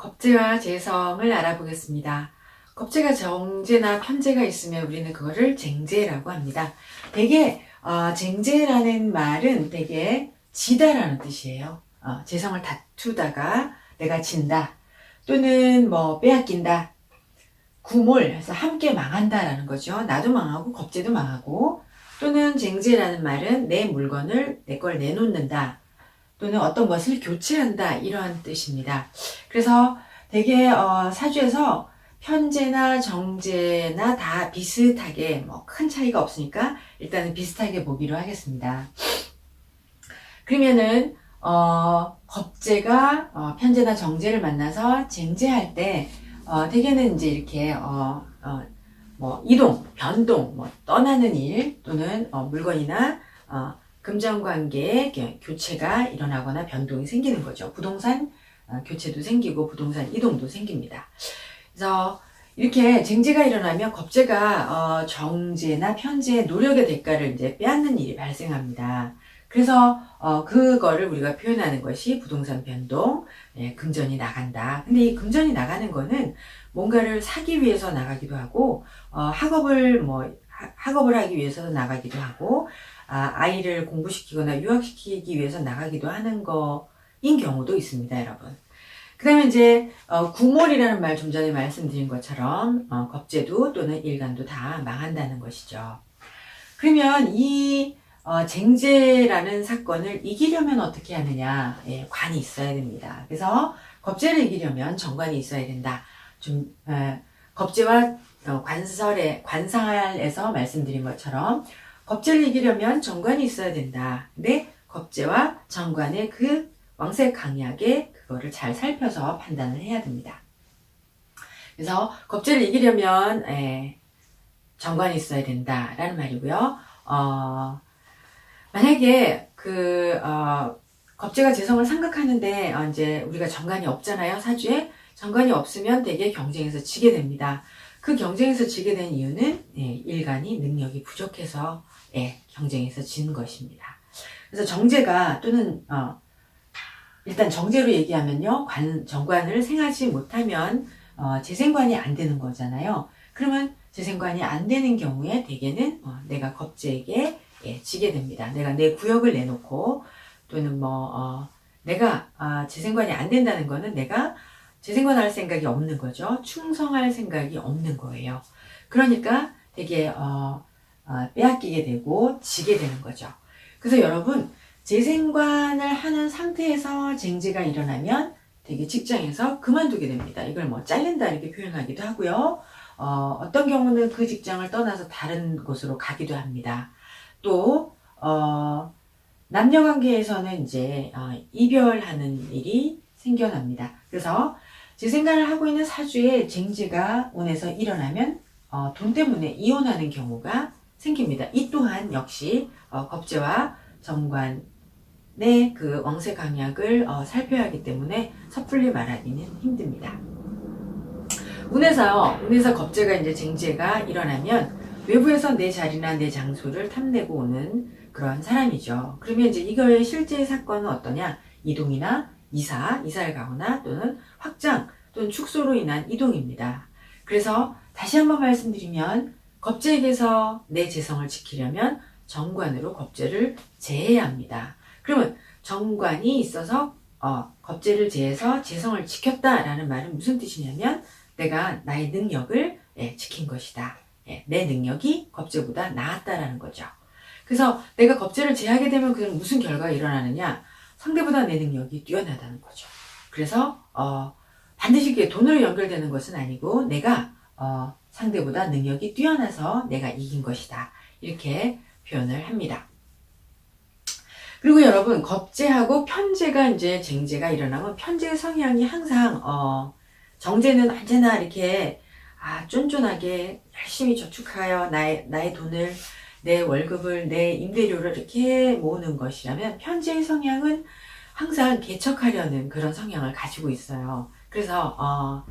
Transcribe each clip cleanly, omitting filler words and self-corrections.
겁재와 재성을 알아보겠습니다. 겁재가 정재나 편재가 있으면 우리는 그거를 쟁재라고 합니다. 되게 쟁재라는 말은 되게 지다라는 뜻이에요. 재성을 다투다가 내가 진다 또는 뭐 빼앗긴다, 구몰해서 함께 망한다라는 거죠. 나도 망하고 겁재도 망하고, 또는 쟁재라는 말은 내 물건을 내 걸 내놓는다 또는 어떤 것을 교체한다 이러한 뜻입니다. 그래서 되게 사주에서 편재나 정재나 다 비슷하게 뭐 큰 차이가 없으니까 일단은 비슷하게 보기로 하겠습니다. 그러면은 겁재가 편재나 정재를 만나서 쟁재할 때 대개는 이제 이렇게 뭐 이동, 변동, 뭐 떠나는 일 또는 물건이나 금전관계의 교체가 일어나거나 변동이 생기는 거죠. 부동산 교체도 생기고 부동산 이동도 생깁니다. 그래서 이렇게 쟁재가 일어나면 겁재가 정재나 편재의 노력의 대가를 이제 빼앗는 일이 발생합니다. 그래서 그거를 우리가 표현하는 것이 부동산 변동, 금전이 나간다. 근데 이 금전이 나가는 거는 뭔가를 사기 위해서 나가기도 하고, 학업을 하기 위해서 나가기도 하고, 아이를 공부시키거나 유학시키기 위해서 나가기도 하는 거인 경우도 있습니다, 여러분. 그 다음에 이제 구몰이라는 말 좀 전에 말씀드린 것처럼 겁재도 또는 일간도 다 망한다는 것이죠. 그러면 이 쟁재라는 사건을 이기려면 어떻게 하느냐? 관이 있어야 됩니다. 그래서 겁재를 이기려면 정관이 있어야 된다. 겁재와 관살에서 말씀드린 것처럼 겁재를 이기려면 정관이 있어야 된다. 근데 겁재와 정관의 그 왕색 강약에 그거를 잘 살펴서 판단을 해야 됩니다. 그래서 겁재를 이기려면 정관이 있어야 된다라는 말이고요. 만약에 겁재가 재성을 삼각하는데 이제 우리가 정관이 없잖아요. 사주에 정관이 없으면 되게 경쟁에서 지게 됩니다. 그 경쟁에서 지게 된 이유는 일간이 능력이 부족해서 경쟁에서 지는 것입니다. 그래서 정재가 또는 일단 정재로 얘기하면요, 정관을 생하지 못하면 재생관이 안 되는 거잖아요. 그러면 재생관이 안 되는 경우에 대개는 내가 겁재에게 지게 됩니다. 내가 내 구역을 내놓고 또는 내가 재생관이 안 된다는 거는 내가 재생관할 생각이 없는 거죠. 충성할 생각이 없는 거예요. 그러니까 되게 빼앗기게 되고 지게 되는 거죠. 그래서 여러분, 재생관을 하는 상태에서 쟁재가 일어나면 되게 직장에서 그만두게 됩니다. 이걸 잘린다 이렇게 표현하기도 하고요. 어떤 경우는 그 직장을 떠나서 다른 곳으로 가기도 합니다. 또 남녀관계에서는 이제 이별하는 일이 생겨납니다. 그래서 재생관을 하고 있는 사주에 쟁재가 운에서 일어나면 돈 때문에 이혼하는 경우가 생깁니다. 이 또한 역시 겁재와 정관의 그 왕색 강약을 살펴야 하기 때문에 섣불리 말하기는 힘듭니다. 운에서 겁재가 이제 쟁재가 일어나면 외부에서 내 자리나 내 장소를 탐내고 오는 그런 사람이죠. 그러면 이제 이거의 실제 사건은 어떠냐? 이동이나 이사를 가거나 또는 확장 또는 축소로 인한 이동입니다. 그래서 다시 한번 말씀드리면 겁재에게서 내 재성을 지키려면 정관으로 겁재를 제해야 합니다. 그러면 정관이 있어서 겁재를 제해서 재성을 지켰다라는 말은 무슨 뜻이냐면 내가 나의 능력을 지킨 것이다. 내 능력이 겁재보다 나았다라는 거죠. 그래서 내가 겁재를 제하게 되면 그는 무슨 결과가 일어나느냐? 상대보다 내 능력이 뛰어나다는 거죠. 그래서 반드시 그게 돈으로 연결되는 것은 아니고 내가 상대보다 능력이 뛰어나서 내가 이긴 것이다. 이렇게 표현을 합니다. 그리고 여러분, 겁재하고 편재가 이제 쟁재가 일어나면 편재의 성향이 항상 정재는 언제나 이렇게 쫀쫀하게 열심히 저축하여 나의 돈을, 내 월급을, 내 임대료를 이렇게 모으는 것이라면 편재의 성향은 항상 개척하려는 그런 성향을 가지고 있어요. 그래서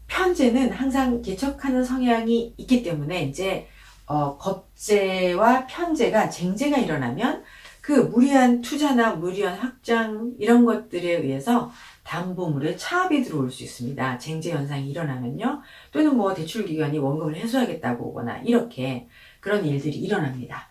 편재는 항상 개척하는 성향이 있기 때문에 이제 겁재와 편재가 쟁재가 일어나면 그 무리한 투자나 무리한 확장 이런 것들에 의해서 담보물에 차압이 들어올 수 있습니다. 쟁제 현상이 일어나면요. 또는 뭐 대출기관이 원금을 회수하겠다고 오거나 이렇게 그런 일들이 일어납니다.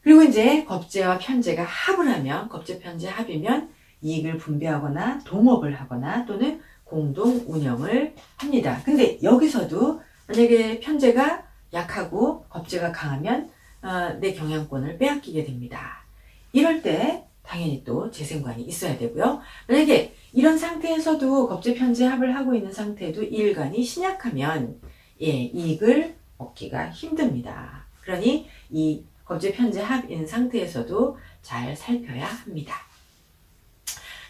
그리고 이제 겁재와 편재가 합을 하면, 겁재 편재 합이면 이익을 분배하거나 동업을 하거나 또는 공동 운영을 합니다. 근데 여기서도 만약에 편재가 약하고 겁재가 강하면 내 경영권을 빼앗기게 됩니다. 이럴 때 당연히 또 재생관이 있어야 되고요. 만약에 이런 상태에서도 겁재 편재 합을 하고 있는 상태에도 일간이 신약하면 이익을 얻기가 힘듭니다. 그러니 이 겁재 편재 합인 상태에서도 잘 살펴야 합니다.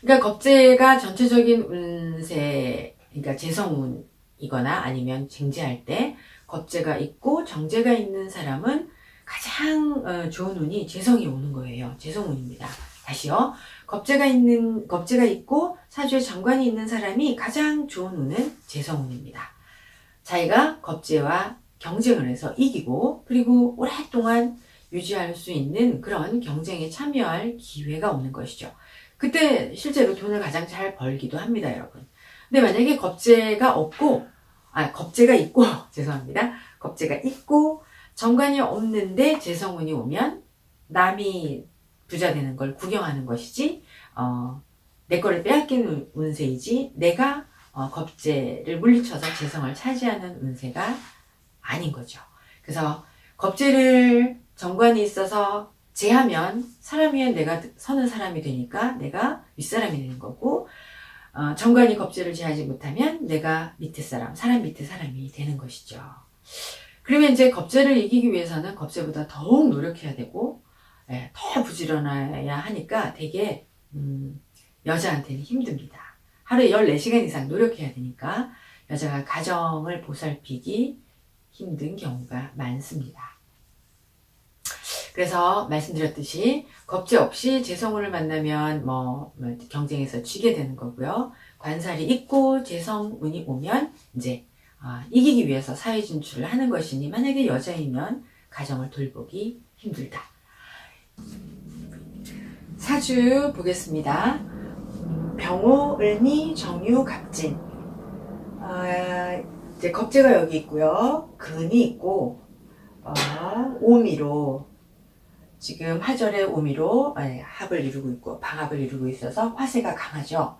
그러니까 겁재가 전체적인 운세, 그러니까 재성운이거나 아니면 쟁제할 때 겁재가 있고 정제가 있는 사람은 가장 좋은 운이 재성이 오는 거예요. 재성운입니다. 다시요. 겁재가 있고 사주에 정관이 있는 사람이 가장 좋은 운은 재성운입니다. 자기가 겁재와 경쟁을 해서 이기고 그리고 오랫동안 유지할 수 있는 그런 경쟁에 참여할 기회가 오는 것이죠. 그때 실제로 돈을 가장 잘 벌기도 합니다, 여러분. 근데 만약에 겁재가 있고 죄송합니다. 겁재가 있고 정관이 없는데 재성운이 오면 남이 부자 되는 걸 구경하는 것이지 내 거를 빼앗기는 운세이지 내가 겁재를 물리쳐서 재성을 차지하는 운세가 아닌 거죠. 그래서 겁재를 정관이 있어서 제하면 사람 위에 내가 서는 사람이 되니까 내가 윗사람이 되는 거고 정관이 겁재를 제하지 못하면 내가 밑에 사람 밑에 사람이 되는 것이죠. 그러면 이제 겁재를 이기기 위해서는 겁재보다 더욱 노력해야 되고 더 부지런해야 하니까 되게 여자한테는 힘듭니다. 하루에 14시간 이상 노력해야 되니까 여자가 가정을 보살피기 힘든 경우가 많습니다. 그래서 말씀드렸듯이 겁재 없이 재성운을 만나면 경쟁에서 지게 되는 거고요. 관살이 있고 재성운이 오면 이제 이기기 위해서 사회 진출을 하는 것이니 만약에 여자이면 가정을 돌보기 힘들다. 사주 보겠습니다. 병호, 을미, 정유, 갑진. 이제 겁재가 여기 있고요. 근이 있고 오미로 지금 화절의 오미로 합을 이루고 있고 방합을 이루고 있어서 화세가 강하죠.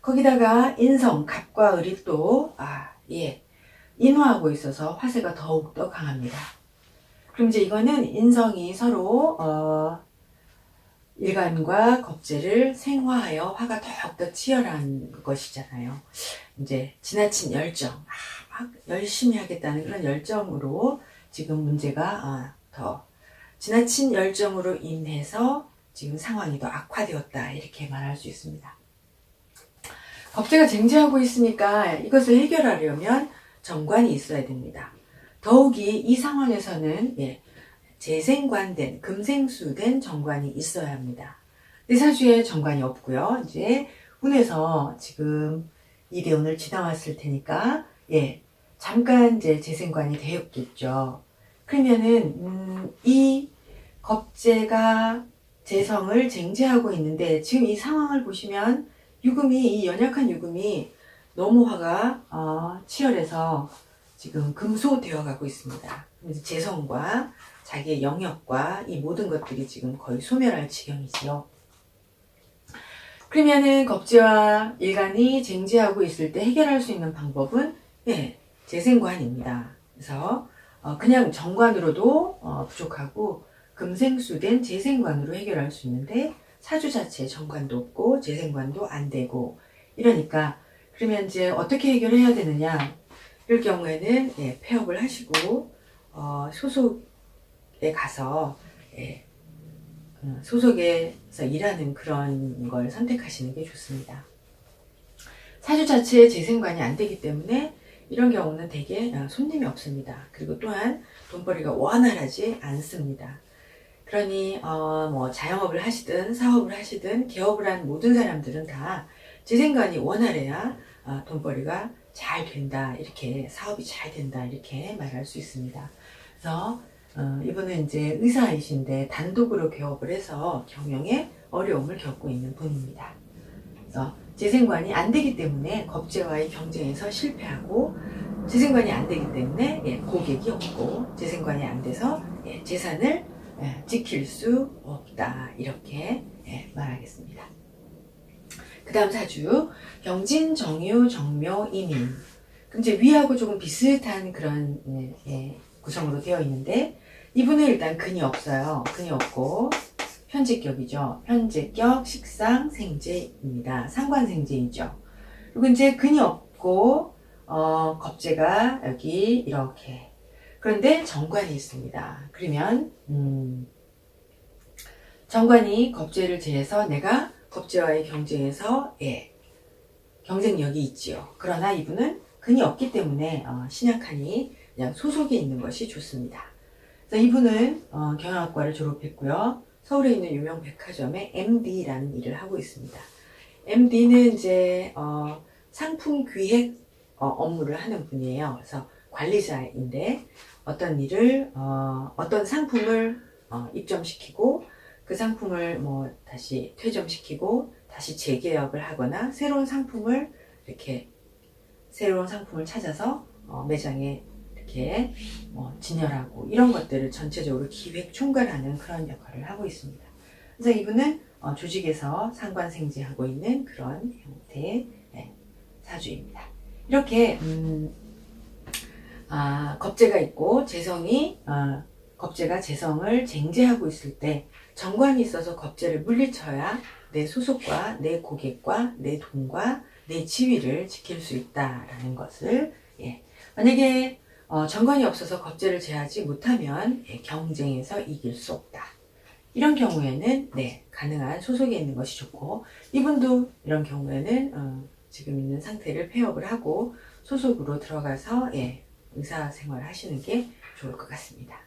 거기다가 인성, 갑과 을이 또 인화하고 있어서 화세가 더욱더 강합니다. 그럼 이제 이거는 인성이 서로 일간과 겁재를 생화하여 화가 더욱더 치열한 것이잖아요. 이제 지나친 열정, 막 열심히 하겠다는 그런 열정으로 지금 문제가 더 지나친 열정으로 인해서 지금 상황이 더 악화되었다 이렇게 말할 수 있습니다. 겁재가 쟁제하고 있으니까 이것을 해결하려면 정관이 있어야 됩니다. 더욱이 이 상황에서는 재생관된 금생수된 정관이 있어야 합니다. 내 사주에 정관이 없고요. 이제 운에서 지금 이대운을 지나왔을 테니까 잠깐 이제 재생관이 되었겠죠. 그러면은 이 겁재가 재성을 쟁제하고 있는데 지금 이 상황을 보시면 이 연약한 유금이 너무 화가 치열해서 지금 금소되어 가고 있습니다. 재성과 자기의 영역과 이 모든 것들이 지금 거의 소멸할 지경이지요. 그러면은 겁재와 일간이 쟁제하고 있을 때 해결할 수 있는 방법은 재생관입니다. 그래서 그냥 정관으로도 부족하고 금생수된 재생관으로 해결할 수 있는데 사주 자체에 정관도 없고 재생관도 안 되고 이러니까 그러면 이제 어떻게 해결해야 되느냐 이럴 경우에는 폐업을 하시고 소속에 가서 소속에서 일하는 그런 걸 선택하시는 게 좋습니다. 사주 자체에 재생관이 안 되기 때문에 이런 경우는 되게 손님이 없습니다. 그리고 또한 돈벌이가 원활하지 않습니다. 그러니 자영업을 하시든 사업을 하시든 개업을 한 모든 사람들은 다 재생관이 원활해야 돈벌이가 잘 된다 이렇게 사업이 잘 된다 이렇게 말할 수 있습니다. 그래서 이분은 이제 의사이신데 단독으로 개업을 해서 경영에 어려움을 겪고 있는 분입니다. 그래서 재생관이 안 되기 때문에 겁재와의 경쟁에서 실패하고, 재생관이 안 되기 때문에 고객이 없고, 재생관이 안 돼서 재산을 지킬 수 없다, 이렇게 말하겠습니다. 그 다음 사주 경진, 정유, 정묘, 이민. 그럼 이제 위하고 조금 비슷한 그런 구성으로 되어 있는데, 이분은 일단 근이 없어요. 근이 없고 현재격이죠. 현재격, 식상, 생재입니다. 상관생재이죠. 그리고 이제 근이 없고 겁재가 여기 이렇게. 그런데 정관이 있습니다. 그러면 정관이 겁재를 제해서 내가 겁재와의 경쟁에서 경쟁력이 있지요. 그러나 이분은 근이 없기 때문에 신약하니 그냥 소속에 있는 것이 좋습니다. 그래서 이분은 경영학과를 졸업했고요. 서울에 있는 유명 백화점에 MD라는 일을 하고 있습니다. MD는 이제 상품 기획 업무를 하는 분이에요. 그래서 관리자인데 어떤 일을 어떤 상품을 입점시키고 그 상품을 뭐 다시 퇴점시키고 다시 재계약을 하거나 새로운 상품을 찾아서 매장에 이렇게 진열하고 이런 것들을 전체적으로 기획 총괄하는 그런 역할을 하고 있습니다. 그래서 이분은 조직에서 상관생재하고 있는 그런 형태의 사주입니다. 이렇게 겁재가 있고 재성이 겁재가 재성을 쟁제하고 있을 때 정관이 있어서 겁재를 물리쳐야 내 소속과 내 고객과 내 돈과 내 지위를 지킬 수 있다라는 것을 만약에 정관이 없어서 겁재를 제하지 못하면 경쟁에서 이길 수 없다. 이런 경우에는 가능한 소속에 있는 것이 좋고, 이분도 이런 경우에는 지금 있는 상태를 폐업을 하고 소속으로 들어가서 의사생활을 하시는 게 좋을 것 같습니다.